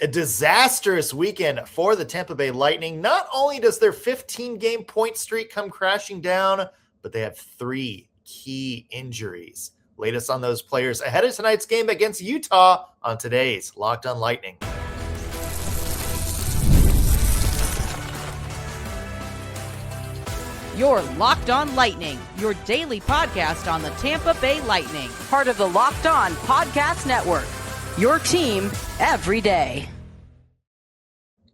A disastrous weekend for the Tampa Bay Lightning. Not only does their 15-game point streak come crashing down, but they have 3 key injuries. Latest on those players ahead of tonight's game against Utah on today's Locked on Lightning. You're Locked on Lightning, your daily podcast on the Tampa Bay Lightning. Part of the Locked on Podcast Network, your team every day.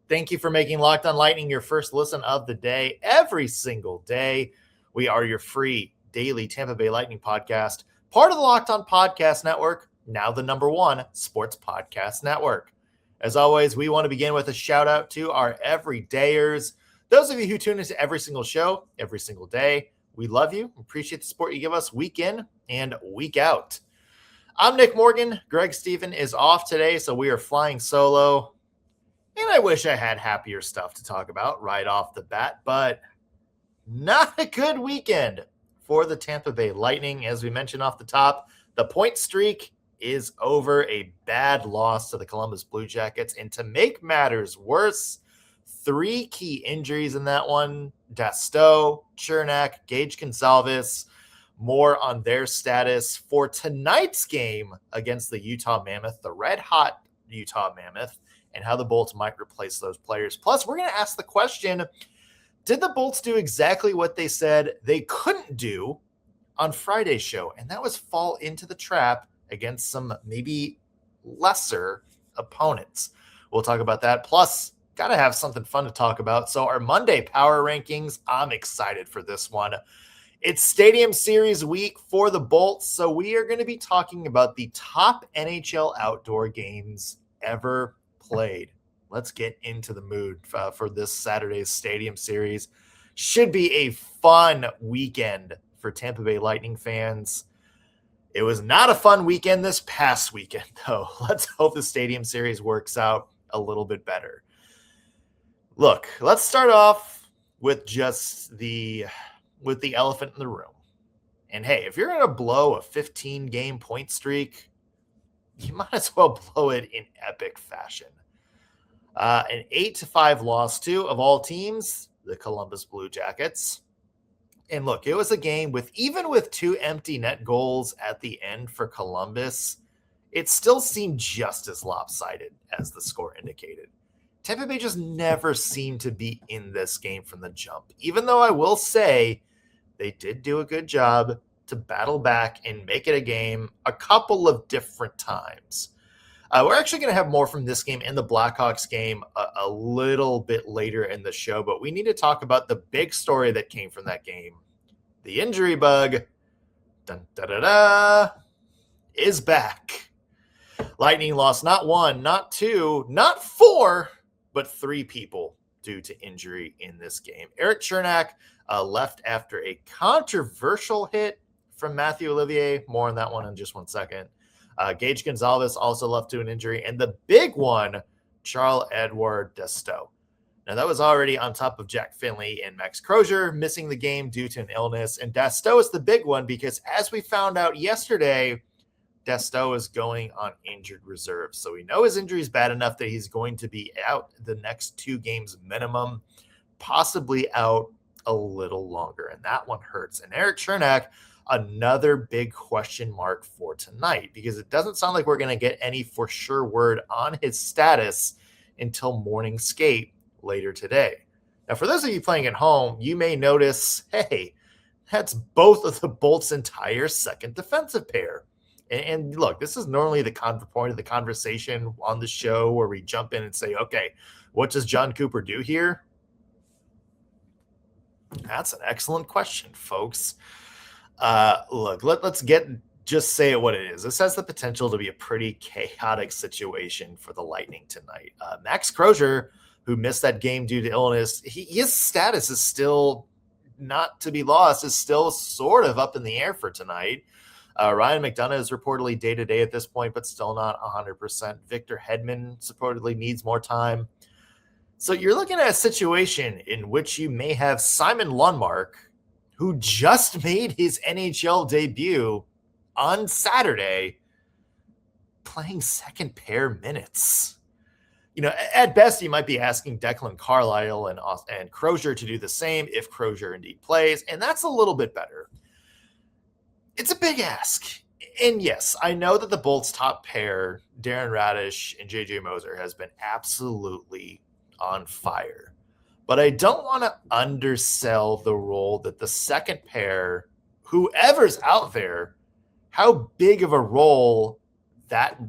Thank you for making Locked on Lightning your first listen of the day every single day. We are your free daily Tampa Bay Lightning podcast, part of the Locked on Podcast Network, now the #1 sports podcast network. As always, we want to begin with a shout out to our everydayers. Those of you who tune into every single show, every single day, we love you. Appreciate the support you give us week in and week out. I'm Nick Morgan. Greg Stephen is off today, so we are flying solo. And I wish I had happier stuff to talk about right off the bat, but not a good weekend for the Tampa Bay Lightning. As we mentioned off the top, the point streak is over. A bad loss to the Columbus Blue Jackets. And to make matters worse, 3 key injuries in that one. D'Astous, Cernak, Gage Goncalves. More on their status for tonight's game against the Utah Mammoth, the red-hot Utah Mammoth, and how the Bolts might replace those players. Plus, we're going to ask the question, did the Bolts do exactly what they said they couldn't do on Friday's show? And that was fall into the trap against some maybe lesser opponents. We'll talk about that. Plus, got to have something fun to talk about. So our Monday power rankings, I'm excited for this one. It's Stadium Series week for the Bolts, so we are going to be talking about the top NHL outdoor games ever played. Let's get into the mood for this Saturday's Stadium Series. Should be a fun weekend for Tampa Bay Lightning fans. It was not a fun weekend this past weekend, though. Let's hope the Stadium Series works out a little bit better. Look, let's start off with just the elephant in the room. And hey, if you're going to blow a 15-game point streak, you might as well blow it in epic fashion. An 8-5 loss to, of all teams, the Columbus Blue Jackets. And look, it was a game even with 2 empty net goals at the end for Columbus, it still seemed just as lopsided as the score indicated. Tampa Bay just never seemed to be in this game from the jump, even though I will say they did do a good job to battle back and make it a game a couple of different times. We're actually going to have more from this game and the Blackhawks game a little bit later in the show, but we need to talk about the big story that came from that game. The injury bug is back. Lightning lost not 1, not 2, not 4, but 3 people due to injury in this game. Erik Cernak left after a controversial hit from Matthew Olivier. More on that one in just 1 second. Gage Goncalves also left to an injury. And the big one, Charle-Edouard D'Astous. Now, that was already on top of Jack Finley and Max Crozier missing the game due to an illness. And D'Astous is the big one because, as we found out yesterday, D'Astous is going on injured reserve. So we know his injury is bad enough that he's going to be out the next 2 games minimum, possibly out a little longer. And that one hurts. And Erik Cernak, another big question mark for tonight, because it doesn't sound like we're going to get any for sure word on his status until morning skate later today. Now, for those of you playing at home, you may notice, hey, that's both of the Bolts' entire second defensive pair. And look, this is normally the point of the conversation on the show where we jump in and say, okay, what does Jon Cooper do here? That's an excellent question, folks. Look, let's just say it what it is. This has the potential to be a pretty chaotic situation for the Lightning tonight. Max Crozier, who missed that game due to illness, his status is still not to be lost, is still sort of up in the air for tonight. Ryan McDonough is reportedly day-to-day at this point, but still not 100%. Victor Hedman supposedly needs more time. So you're looking at a situation in which you may have Simon Lundmark, who just made his NHL debut on Saturday, playing second pair minutes. At best, you might be asking Declan Carlisle and Crozier to do the same if Crozier indeed plays, and that's a little bit better. It's a big ask. And yes, I know that the Bolts' top pair, Darren Radish and JJ Moser, has been absolutely on fire. But I don't want to undersell the role that the second pair, whoever's out there, how big of a role that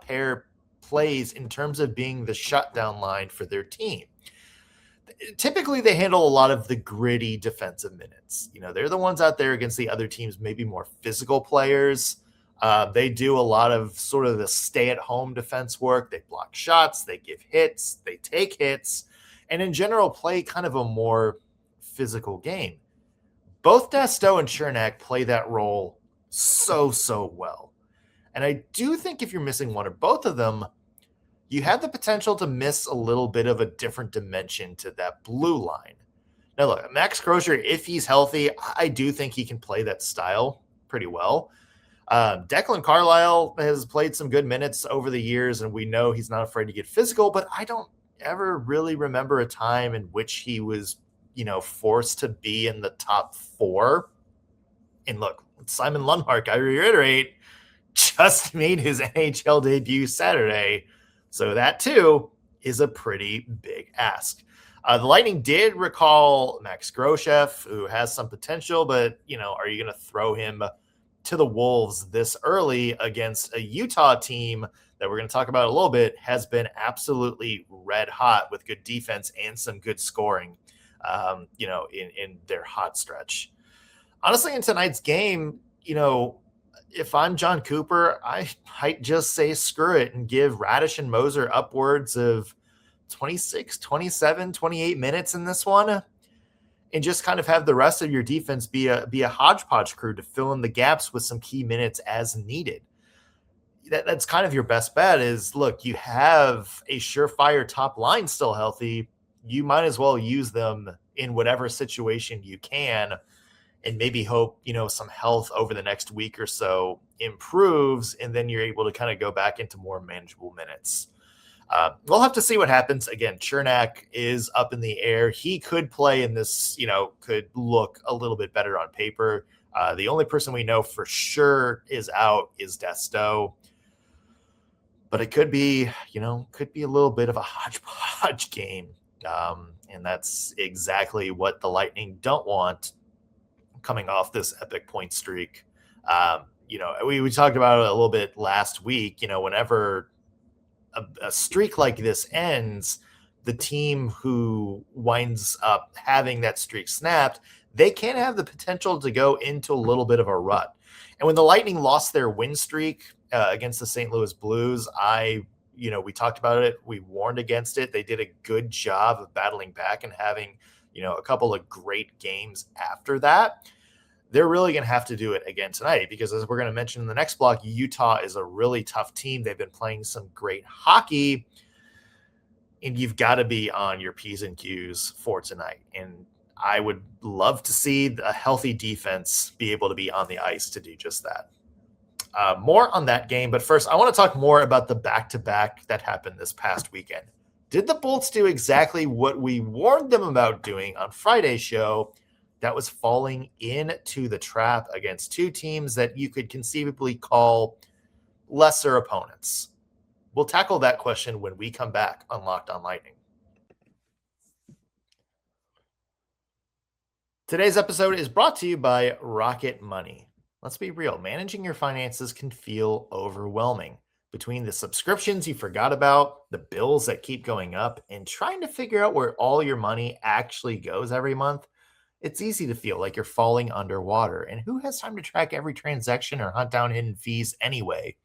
pair plays in terms of being the shutdown line for their team. Typically, they handle a lot of the gritty defensive minutes. They're the ones out there against the other teams, maybe more physical players. They do a lot of sort of the stay-at-home defense work. They block shots, they give hits, they take hits, and in general play kind of a more physical game. Both D'Astous and Cernak play that role so well. And I do think if you're missing one or both of them, you have the potential to miss a little bit of a different dimension to that blue line. Now, look, Max Crozier, if he's healthy, I do think he can play that style pretty well. Declan Carlisle has played some good minutes over the years, and we know he's not afraid to get physical, but I don't ever really remember a time in which he was, forced to be in the top four. And look, Simon Lundmark, I reiterate, just made his NHL debut Saturday. So that, too, is a pretty big ask. The Lightning did recall Max Groshef, who has some potential, but, are you going to throw him to the Wolves this early against a Utah team that we're going to talk about a little bit has been absolutely red hot with good defense and some good scoring, in their hot stretch. Honestly, in tonight's game, if I'm Jon Cooper, I might just say screw it and give Radish and Moser upwards of 26, 27, 28 minutes in this one, and just kind of have the rest of your defense be a hodgepodge crew to fill in the gaps with some key minutes as needed. That's kind of your best bet is, look, you have a surefire top line still healthy. You might as well use them in whatever situation you can, and maybe hope, some health over the next week or so improves, and then you're able to kind of go back into more manageable minutes. We'll have to see what happens. Again, Cernak is up in the air. He could play in this, could look a little bit better on paper. The only person we know for sure is out is D'Astous. But it could be, a little bit of a hodgepodge game. And that's exactly what the Lightning don't want coming off this epic point streak. We talked about it a little bit last week. Whenever a streak like this ends, the team who winds up having that streak snapped, they can have the potential to go into a little bit of a rut. And when the Lightning lost their win streak against the St. Louis Blues, we talked about it. We warned against it. They did a good job of battling back and having, a couple of great games after that. They're really going to have to do it again tonight because, as we're going to mention in the next block, Utah is a really tough team. They've been playing some great hockey, and you've got to be on your P's and Q's for tonight. And I would love to see a healthy defense be able to be on the ice to do just that. More on that game, but first, I want to talk more about the back-to-back that happened this past weekend. Did the Bolts do exactly what we warned them about doing on Friday's show? That was falling into the trap against two teams that you could conceivably call lesser opponents. We'll tackle that question when we come back on Locked On Lightning. Today's episode is brought to you by Rocket Money. Let's be real, managing your finances can feel overwhelming. Between the subscriptions you forgot about, the bills that keep going up, and trying to figure out where all your money actually goes every month, it's easy to feel like you're falling underwater. And who has time to track every transaction or hunt down hidden fees anyway?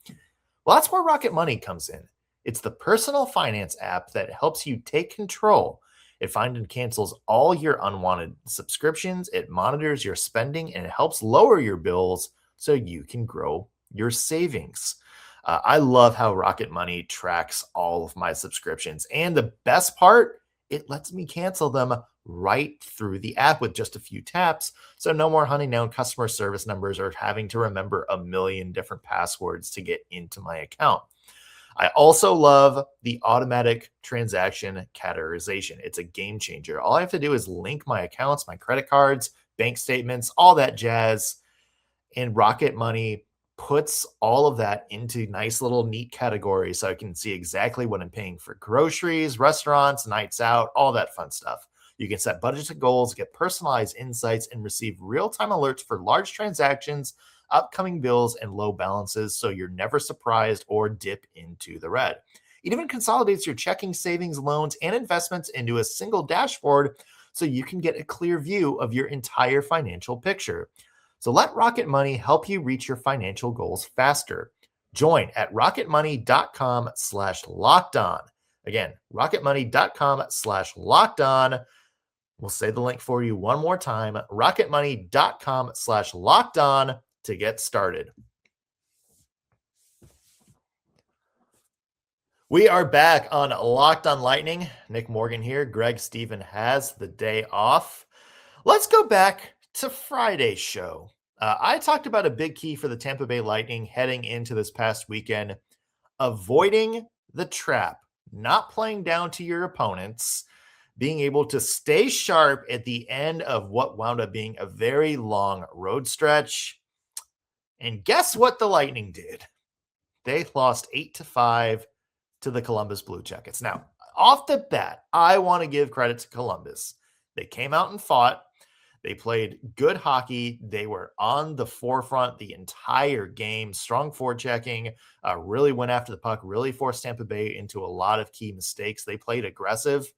Well, that's where Rocket Money comes in. It's the personal finance app that helps you take control. It finds and cancels all your unwanted subscriptions. It monitors your spending, and it helps lower your bills so you can grow your savings. I love how Rocket Money tracks all of my subscriptions. And the best part, it lets me cancel them right through the app with just a few taps. So no more hunting down customer service numbers or having to remember a million different passwords to get into my account. I also love the automatic transaction categorization. It's a game changer. All I have to do is link my accounts, my credit cards, bank statements, all that jazz, and Rocket Money puts all of that into nice little neat categories so I can see exactly what I'm paying for groceries, restaurants, nights out, all that fun stuff. You can set budgets and goals, get personalized insights, and receive real-time alerts for large transactions, upcoming bills, and low balances so you're never surprised or dip into the red. It even consolidates your checking, savings, loans, and investments into a single dashboard so you can get a clear view of your entire financial picture. So let Rocket Money help you reach your financial goals faster. Join at rocketmoney.com/lockedon. Again, rocketmoney.com/lockedon. We'll say the link for you one more time, rocketmoney.com/lockedon to get started. We are back on Locked on Lightning. Nick Morgan here. Greg Stephen has the day off. Let's go back to Friday's show. I talked about a big key for the Tampa Bay Lightning heading into this past weekend, avoiding the trap, not playing down to your opponents, being able to stay sharp at the end of what wound up being a very long road stretch. And guess what the Lightning did? They lost 8-5 to the Columbus Blue Jackets. Now, off the bat, I want to give credit to Columbus. They came out and fought. They played good hockey. They were on the forefront the entire game. Strong forechecking, really went after the puck, really forced Tampa Bay into a lot of key mistakes. They played aggressive,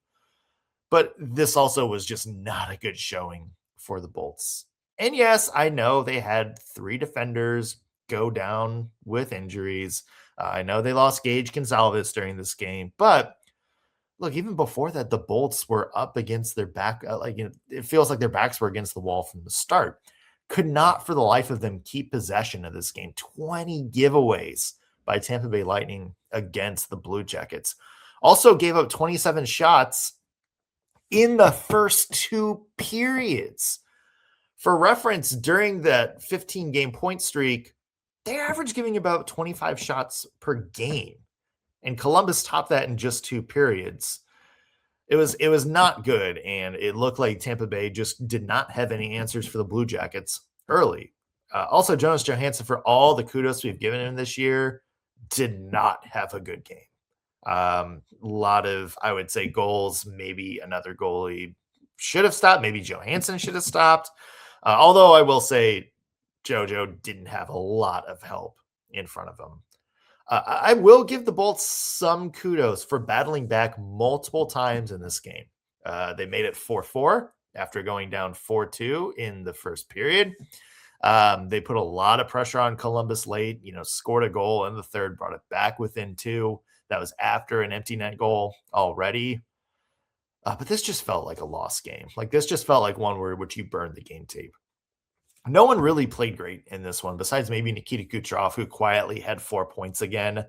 but this also was just not a good showing for the Bolts. And yes, I know they had 3 defenders go down with injuries. I know they lost Gage Goncalves during this game, but look, even before that, the Bolts were up against their back. It feels like their backs were against the wall from the start. Could not for the life of them keep possession of this game. 20 giveaways by Tampa Bay Lightning against the Blue Jackets. Also gave up 27 shots in the first 2 periods. For reference, during that 15-game point streak, they averaged giving about 25 shots per game. And Columbus topped that in just 2 periods. It was not good, and it looked like Tampa Bay just did not have any answers for the Blue Jackets early. Also, Jonas Johansson, for all the kudos we've given him this year, did not have a good game. A lot of, I would say, goals. Maybe another goalie should have stopped. Maybe Johansson should have stopped. Although I will say JoJo didn't have a lot of help in front of him. I will give the Bolts some kudos for battling back multiple times in this game. They made it 4-4 after going down 4-2 in the first period. They put a lot of pressure on Columbus late, scored a goal in the third, brought it back within 2. That was after an empty net goal already. But this just felt like a lost game. This just felt like one where which you burned the game tape. No one really played great in this one, besides maybe Nikita Kucherov, who quietly had 4 points again.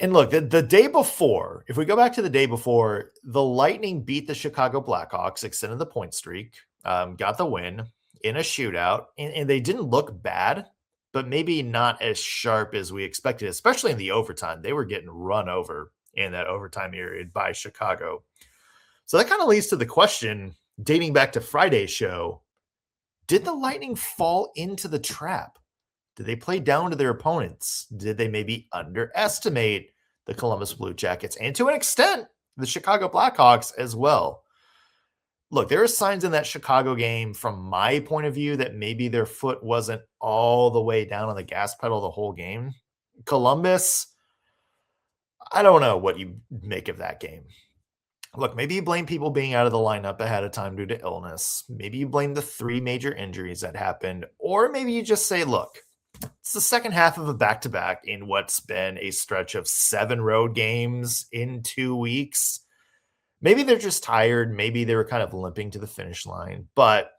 And look, the day before, if we go back to the day before, the Lightning beat the Chicago Blackhawks, extended the point streak, got the win in a shootout, and they didn't look bad, but maybe not as sharp as we expected, especially in the overtime. They were getting run over in that overtime period by Chicago. So that kind of leads to the question, dating back to Friday's show, did the Lightning fall into the trap? Did they play down to their opponents? Did they maybe underestimate the Columbus Blue Jackets? And to an extent, the Chicago Blackhawks as well. Look, there are signs in that Chicago game, from my point of view, that maybe their foot wasn't all the way down on the gas pedal the whole game. Columbus, I don't know what you make of that game. Look, maybe you blame people being out of the lineup ahead of time due to illness. Maybe you blame the 3 major injuries that happened. Or maybe you just say, look, it's the second half of a back-to-back in what's been a stretch of 7 road games in 2 weeks. Maybe they're just tired. Maybe they were kind of limping to the finish line. But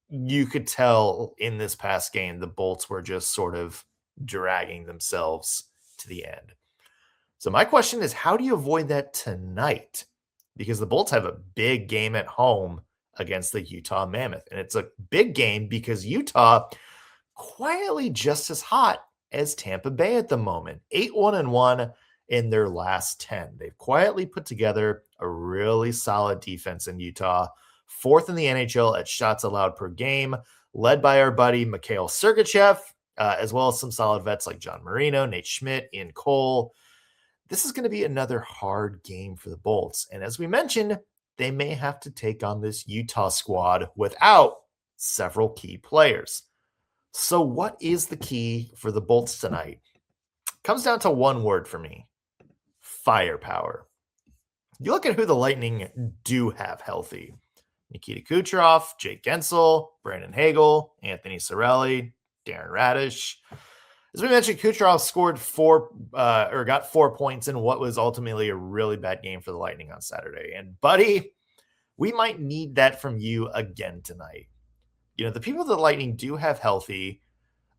you could tell in this past game, the Bolts were just sort of dragging themselves to the end. So my question is, how do you avoid that tonight? Because the Bolts have a big game at home against the Utah Mammoth. And it's a big game because Utah quietly just as hot as Tampa Bay at the moment. 8-1-1 in their last 10. They've quietly put together a really solid defense in Utah, 4th in the NHL at shots allowed per game, led by our buddy Mikhail Sergachev, as well as some solid vets like John Marino, Nate Schmidt, Ian Cole. This is going to be another hard game for the Bolts. And as we mentioned, they may have to take on this Utah squad without several key players. So what is the key for the Bolts tonight? Comes down to one word for me: firepower. You look at who the Lightning do have healthy: Nikita Kucherov, Jake Gensel, Brandon Hagel, Anthony Cirelli, Darren Radish. As we mentioned, Kucherov scored got 4 points in what was ultimately a really bad game for the Lightning on Saturday. And buddy, we might need that from you again tonight. The people that the Lightning do have healthy,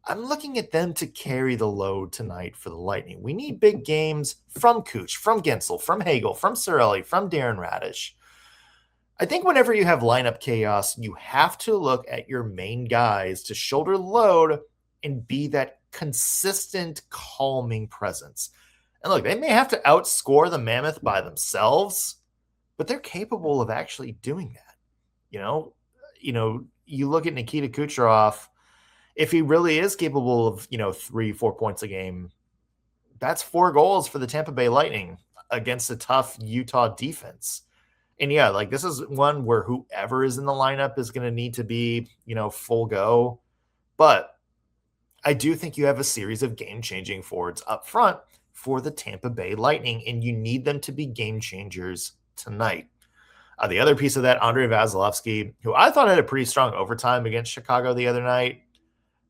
I'm looking at them to carry the load tonight for the Lightning. We need big games from Kuch, from Gensel, from Hagel, from Cirelli, from Darren Radish. I think whenever you have lineup chaos, you have to look at your main guys to shoulder the load and be that consistent, calming presence. And look, they may have to outscore the Mammoth by themselves, but they're capable of actually doing that. You look at Nikita Kucherov, if he really is capable of, 3-4 points a game, that's 4 goals for the Tampa Bay Lightning against a tough Utah defense. And yeah, this is one where whoever is in the lineup is going to need to be, full go. But I do think you have a series of game-changing forwards up front for the Tampa Bay Lightning, and you need them to be game changers tonight. The other piece of that, Andrei Vasilevskiy, who I thought had a pretty strong overtime against Chicago the other night,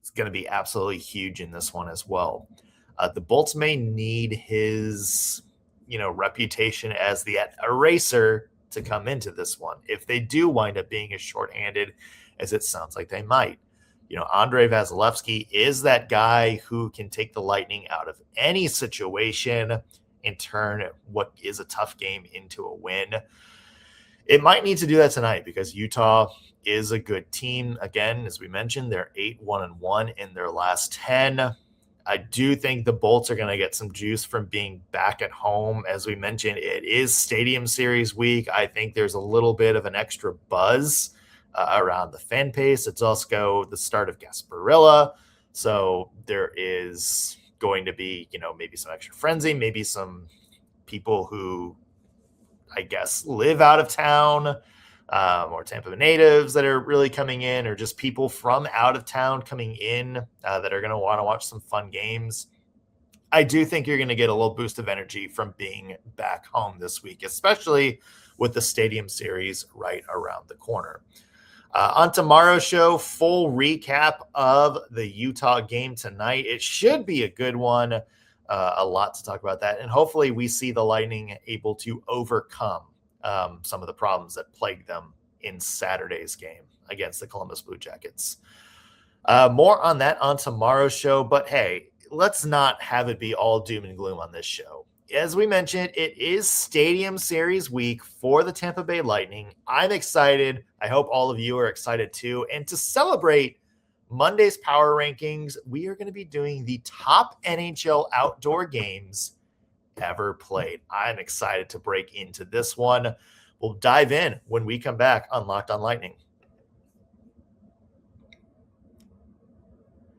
is going to be absolutely huge in this one as well. The Bolts may need his, reputation as the eraser to come into this one, if they do wind up being as shorthanded as it sounds like they might. Andrei Vasilevskiy is that guy who can take the Lightning out of any situation and turn what is a tough game into a win. It might need to do that tonight because Utah is a good team. Again, as we mentioned, they're 8-1-1 in their last 10. I do think the Bolts are going to get some juice from being back at home. As we mentioned, it is Stadium Series week. I think there's a little bit of an extra buzz around the fan base. It's also the start of Gasparilla. So there is going to be, maybe some extra frenzy, maybe some people who, I guess, live out of town, or Tampa natives that are really coming in, or just people from out of town coming in that are going to want to watch some fun games. I do think you're going to get a little boost of energy from being back home this week, especially with the Stadium Series right around the corner. On tomorrow's show, full recap of the Utah game tonight. It should be a good one. A lot to talk about that. And hopefully we see the Lightning able to overcome some of the problems that plagued them in Saturday's game against the Columbus Blue Jackets. More on that on tomorrow's show. But hey, let's not have it be all doom and gloom on this show. As we mentioned, it is Stadium Series week for the Tampa Bay Lightning. I'm excited. I hope all of you are excited too. And to celebrate Monday's power rankings, we are going to be doing the top NHL outdoor games ever played. I'm excited to break into this one. We'll dive in when we come back on Locked on Lightning.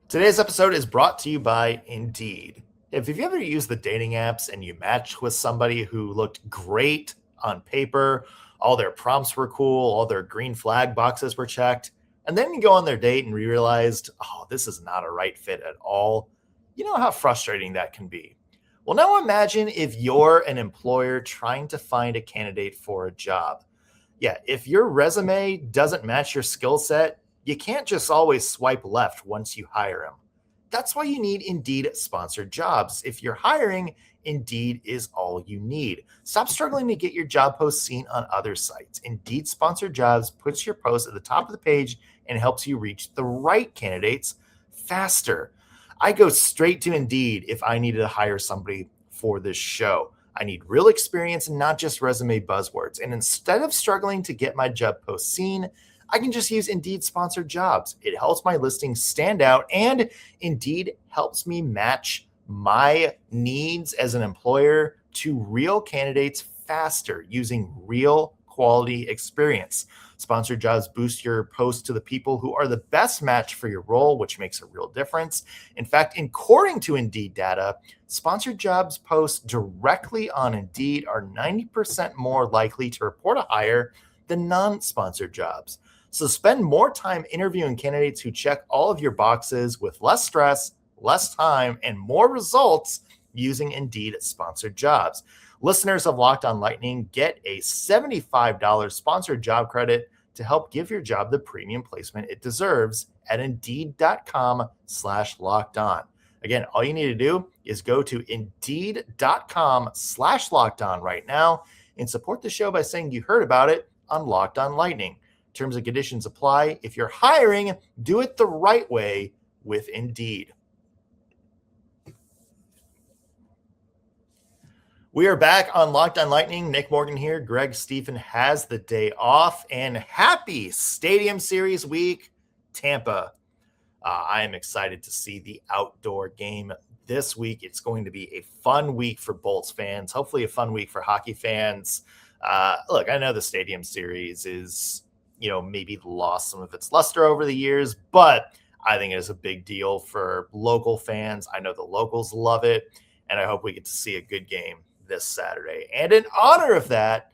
Today's episode is brought to you by Indeed. If you've ever used the dating apps and you matched with somebody who looked great on paper, all their prompts were cool, all their green flag boxes were checked, and then you go on their date and realized, this is not a right fit at all, you know how frustrating that can be. Well, now imagine if you're an employer trying to find a candidate for a job. Yeah, if your resume doesn't match your skill set, you can't just always swipe left once you hire them. That's why you need Indeed sponsored jobs. If you're hiring, Indeed is all you need. Stop struggling to get your job posts seen on other sites. Indeed sponsored jobs puts your post at the top of the page and helps you reach the right candidates faster. I go straight to Indeed if I needed to hire somebody for this show. I need real experience and not just resume buzzwords. And instead of struggling to get my job post seen, I can just use Indeed sponsored jobs. It helps my listings stand out, and Indeed helps me match my needs as an employer to real candidates faster using real quality experience. Sponsored jobs boost your post to the people who are the best match for your role, which makes a real difference. In fact, according to Indeed data, sponsored jobs posts directly on Indeed are 90% more likely to report a hire than non-sponsored jobs. So spend more time interviewing candidates who check all of your boxes with less stress, less time, and more results using Indeed sponsored jobs. Listeners of Locked On Lightning get a $75 sponsored job credit to help give your job the premium placement it deserves at Indeed.com/lockedon. Again, all you need to do is go to Indeed.com/lockedon right now and support the show by saying you heard about it on Locked On Lightning. Terms and conditions apply. If you're hiring, do it the right way with Indeed. We are back on Locked On Lightning. Nick Morgan here. Greg Stephen has the day off, and happy Stadium Series week, Tampa. I am excited to see the outdoor game this week. It's going to be a fun week for Bolts fans, hopefully a fun week for hockey fans. Look, I know the Stadium Series is, maybe lost some of its luster over the years, but I think it is a big deal for local fans. I know the locals love it, and I hope we get to see a good game this Saturday. And in honor of that,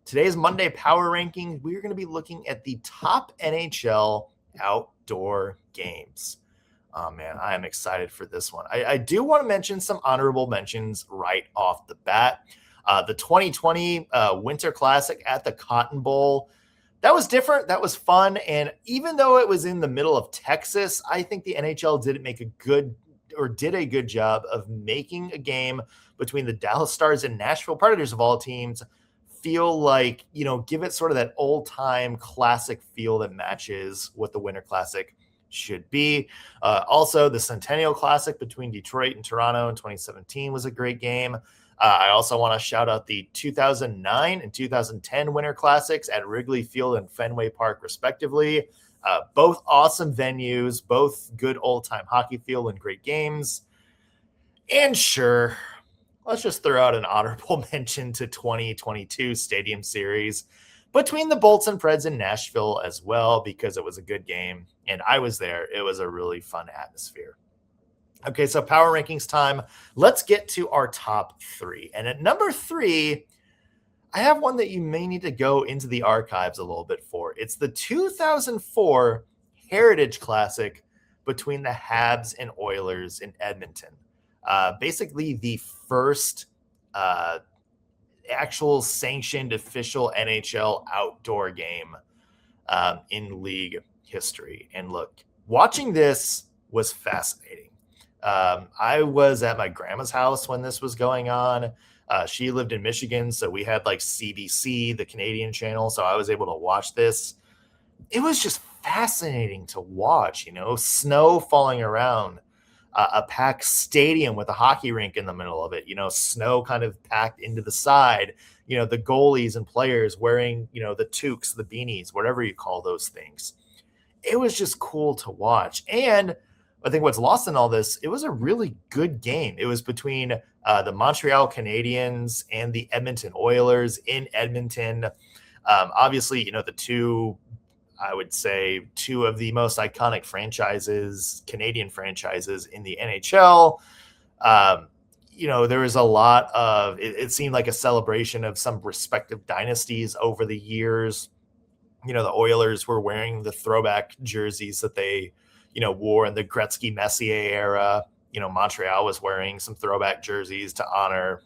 today's Monday Power Ranking, we're going to be looking at the top NHL outdoor games. Oh, man, I am excited for this one. I do want to mention some honorable mentions right off the bat. The 2020 Winter Classic at the Cotton Bowl, that was different. That was fun. And even though it was in the middle of Texas, I think the NHL did a good job of making a game between the Dallas Stars and Nashville Predators of all teams feel like, give it sort of that old time classic feel that matches what the Winter Classic should be. Also, the Centennial Classic between Detroit and Toronto in 2017 was a great game. I also want to shout out the 2009 and 2010 Winter Classics at Wrigley Field and Fenway Park, respectively. Both awesome venues, both good old-time hockey feel and great games. And sure, let's just throw out an honorable mention to 2022 Stadium Series between the Bolts and Preds in Nashville as well, because it was a good game, and I was there. It was a really fun atmosphere. Okay, so power rankings time. Let's get to our top three. And at number 3, I have one that you may need to go into the archives a little bit for. It's the 2004 Heritage Classic between the Habs and Oilers in Edmonton. Basically the first actual sanctioned official NHL outdoor game in league history. And look, watching this was fascinating. I was at my grandma's house when this was going on. She lived in Michigan, so we had like CBC, the Canadian channel, so I was able to watch this. It was just fascinating to watch, snow falling around, a packed stadium with a hockey rink in the middle of it, snow kind of packed into the side, the goalies and players wearing, the toques, the beanies, whatever you call those things. It was just cool to watch. And I think what's lost in all this, it was a really good game. It was between the Montreal Canadiens and the Edmonton Oilers in Edmonton. Obviously, the two, I would say, two of the most iconic franchises, Canadian franchises in the NHL. There was a lot of, it seemed like a celebration of some respective dynasties over the years. The Oilers were wearing the throwback jerseys that they, wore in the Gretzky-Messier era. Montreal was wearing some throwback jerseys to honor,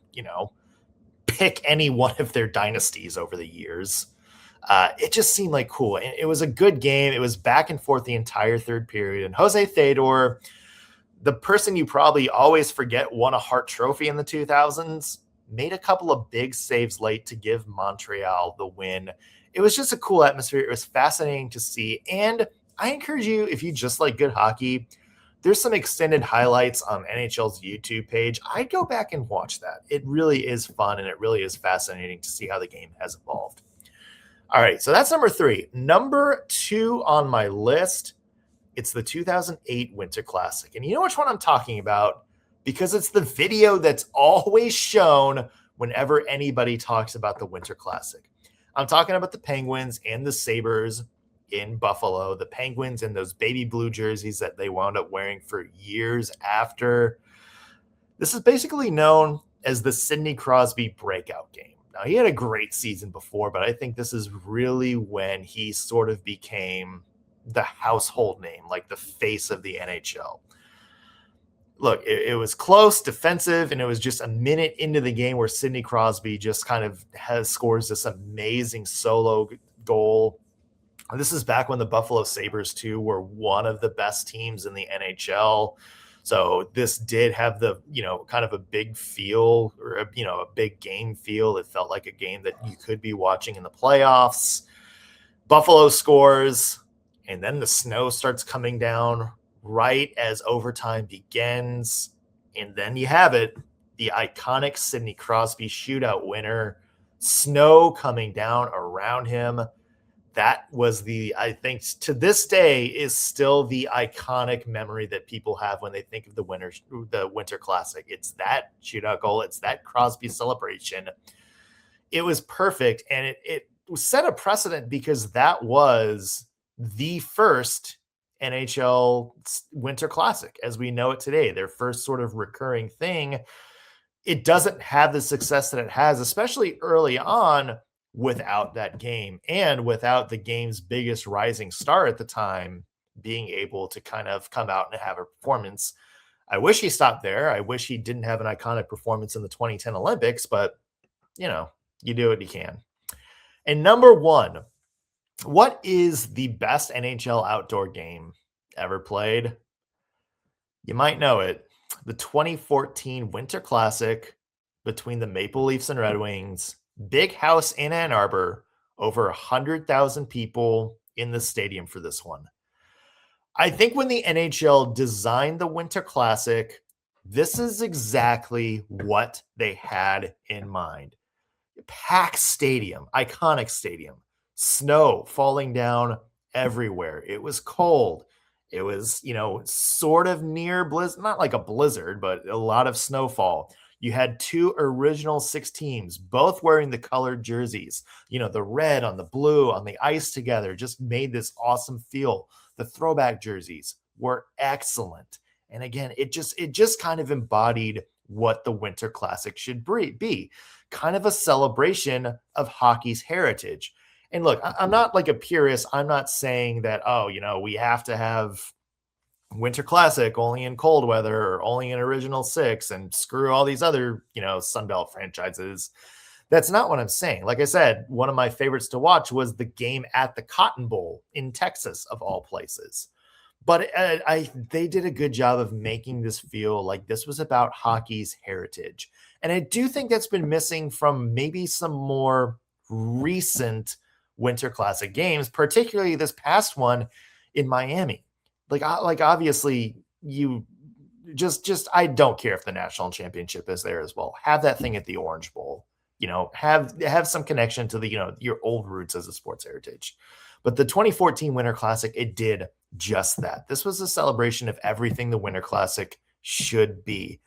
pick any one of their dynasties over the years. It just seemed like cool. And it was a good game. It was back and forth the entire third period. And Jose Theodore, the person you probably always forget won a Hart Trophy in the 2000s, made a couple of big saves late to give Montreal the win. It was just a cool atmosphere. It was fascinating to see. And I encourage you, if you just like good hockey, there's some extended highlights on NHL's YouTube page. I'd go back and watch that. It really is fun, and it really is fascinating to see how the game has evolved. All right, so that's number 3. Number 2 on my list, it's the 2008 Winter Classic. And you know which one I'm talking about? Because it's the video that's always shown whenever anybody talks about the Winter Classic. I'm talking about the Penguins and the Sabres in Buffalo, the Penguins in those baby blue jerseys that they wound up wearing for years after. This is basically known as the Sidney Crosby breakout game. Now, he had a great season before, but I think this is really when he sort of became the household name, like the face of the NHL. Look, it was close, defensive, and it was just a minute into the game where Sidney Crosby just kind of scores this amazing solo goal. This is back when the Buffalo Sabres, too, were one of the best teams in the NHL. So this did have the, kind of a big feel, or, a big game feel. It felt like a game that you could be watching in the playoffs. Buffalo scores, and then the snow starts coming down right as overtime begins. And then you have it, the iconic Sidney Crosby shootout winner, snow coming down around him. That was I think to this day is still the iconic memory that people have when they think of the Winter Classic. It's that shootout goal. It's that Crosby celebration. It was perfect. And it set a precedent because that was the first NHL Winter Classic as we know it today, their first sort of recurring thing. It doesn't have the success that it has, especially early on, without that game and without the game's biggest rising star at the time being able to kind of come out and have a performance. I wish he stopped there. I wish he didn't have an iconic performance in the 2010 Olympics, but you do what you can. And number 1, what is the best NHL outdoor game ever played? You might know it. The 2014 Winter Classic between the Maple Leafs and Red Wings. Big house in Ann Arbor, over 100,000 people in the stadium for this one. I think when the NHL designed the Winter Classic, this is exactly what they had in mind. Packed stadium, iconic stadium, snow falling down everywhere. It was cold. It was, sort of near blizzard, not like a blizzard, but a lot of snowfall. You had 2 original 6 teams, both wearing the colored jerseys. The red on the blue on the ice together just made this awesome feel. The throwback jerseys were excellent. And again, it just kind of embodied what the Winter Classic should be. Kind of a celebration of hockey's heritage. And look, I'm not like a purist. I'm not saying that, we have to have Winter Classic only in cold weather or only in original 6 and screw all these other, Sunbelt franchises. That's not what I'm saying. Like I said, one of my favorites to watch was the game at the Cotton Bowl in Texas, of all places. But they did a good job of making this feel like this was about hockey's heritage. And I do think that's been missing from maybe some more recent Winter Classic games, particularly this past one in Miami. Like obviously you I don't care if the national championship is there as well. Have that thing at the Orange Bowl, have some connection to the, your old roots as a sports heritage. But the 2014 Winter Classic, it did just that. This was a celebration of everything the Winter Classic should be.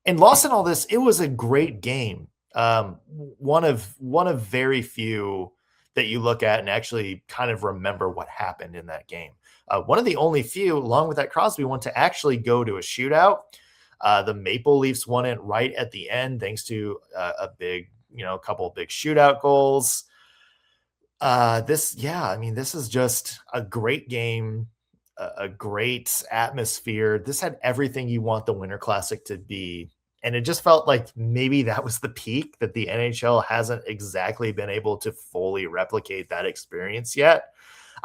And lost in all this, it was a great game. One of very few that you look at and actually kind of remember what happened in that game. One of the only few, along with that Crosby one, to actually go to a shootout. The Maple Leafs won it right at the end, thanks to a couple of big shootout goals. This is just a great game, a great atmosphere. This had everything you want the Winter Classic to be. And it just felt like maybe that was the peak, that the NHL hasn't exactly been able to fully replicate that experience yet.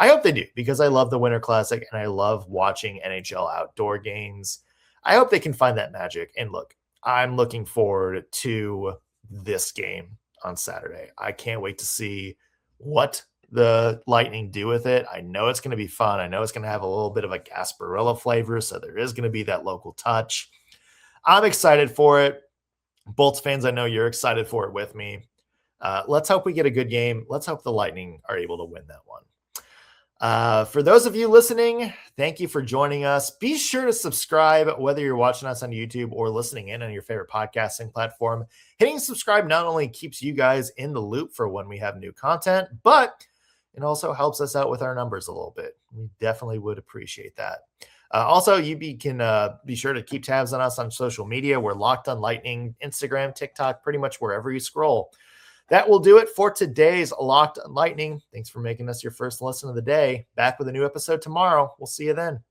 I hope they do, because I love the Winter Classic and I love watching NHL outdoor games. I hope they can find that magic. And look, I'm looking forward to this game on Saturday. I can't wait to see what the Lightning do with it. I know it's going to be fun. I know it's going to have a little bit of a Gasparilla flavor, so there is going to be that local touch. I'm excited for it. Bolts fans, I know you're excited for it with me. Let's hope we get a good game. Let's hope the Lightning are able to win that one. For those of you listening, thank you for joining us. Be sure to subscribe, whether you're watching us on YouTube or listening in on your favorite podcasting platform. Hitting subscribe not only keeps you guys in the loop for when we have new content, but it also helps us out with our numbers a little bit. We definitely would appreciate that. Also, you can be sure to keep tabs on us on social media. We're Locked on Lightning, Instagram, TikTok, pretty much wherever you scroll. That will do it for today's Locked on Lightning. Thanks for making us your first listen of the day. Back with a new episode tomorrow. We'll see you then.